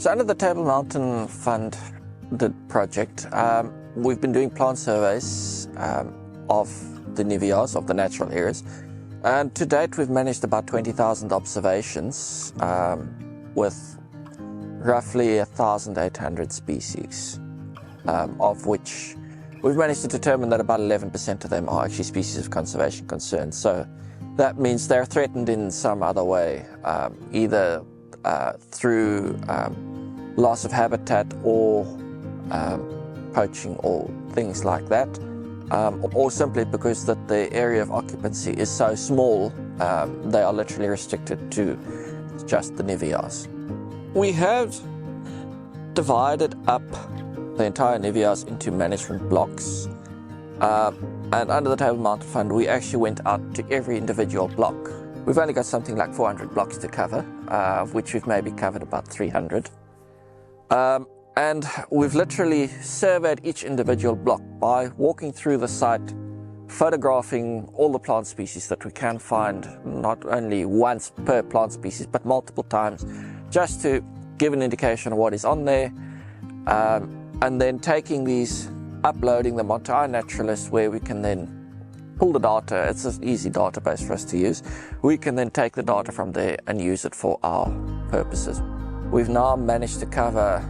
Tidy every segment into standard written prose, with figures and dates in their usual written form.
So under the Table Mountain Fund project, we've been doing plant surveys of the Nuwejaars, of the natural areas, and to date we've managed about 20,000 observations with roughly 1,800 species, of which we've managed to determine that about 11% of them are actually species of conservation concern. So that means they're threatened in some other way, either through loss of habitat or poaching or things like that, or simply because that the area of occupancy is so small, they are literally restricted to just the Nuwejaars. We have divided up the entire Nuwejaars into management blocks, and under the Table Mountain Fund we actually went out to every individual block. We've only got something like 400 blocks to cover, of which we've maybe covered about 300. And we've literally surveyed each individual block by walking through the site, photographing all the plant species that we can find, not only once per plant species, but multiple times, just to give an indication of what is on there, and then taking these, uploading them onto our naturalist, where we can then pull the data. It's an easy database for us to use. We can then take the data from there and use it for our purposes. We've now managed to cover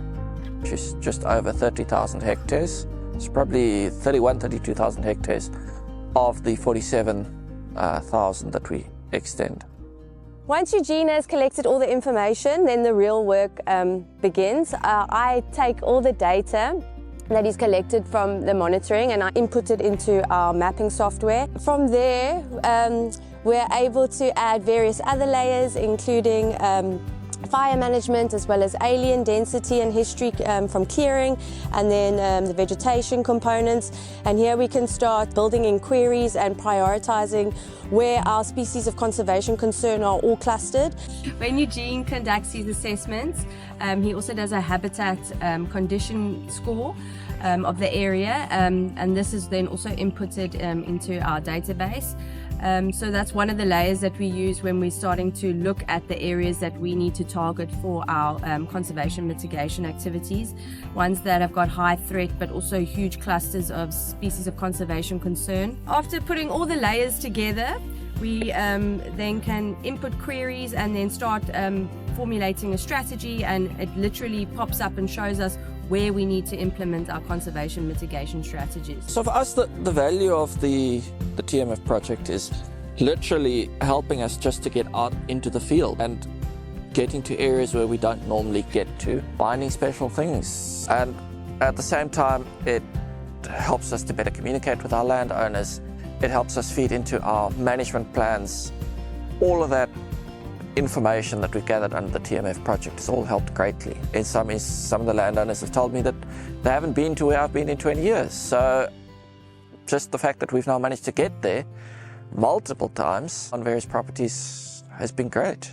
just over 30,000 hectares. It's probably 32,000 hectares of the 47,000 that we extend. Once Eugene has collected all the information, then the real work begins. I take all the data that is collected from the monitoring and I input it into our mapping software. From there, we're able to add various other layers, including fire management, as well as alien density and history from clearing, and then the vegetation components. And here we can start building in queries and prioritizing where our species of conservation concern are all clustered. When Eugene conducts his assessments, he also does a habitat condition score of the area, and this is then also inputted into our database. So that's one of the layers that we use when we're starting to look at the areas that we need to target for our conservation mitigation activities, ones that have got high threat but also huge clusters of species of conservation concern. After putting all the layers together, we then can input queries and then start formulating a strategy, and it literally pops up and shows us where we need to implement our conservation mitigation strategies. So for us, the value of the TMF project is literally helping us just to get out into the field and getting to areas where we don't normally get to, finding special things. And at the same time, it helps us to better communicate with our landowners. It helps us feed into our management plans. All of that information that we've gathered under the TMF project has all helped greatly. In some of the landowners have told me that they haven't been to where I've been in 20 years. So just the fact that we've now managed to get there multiple times on various properties has been great.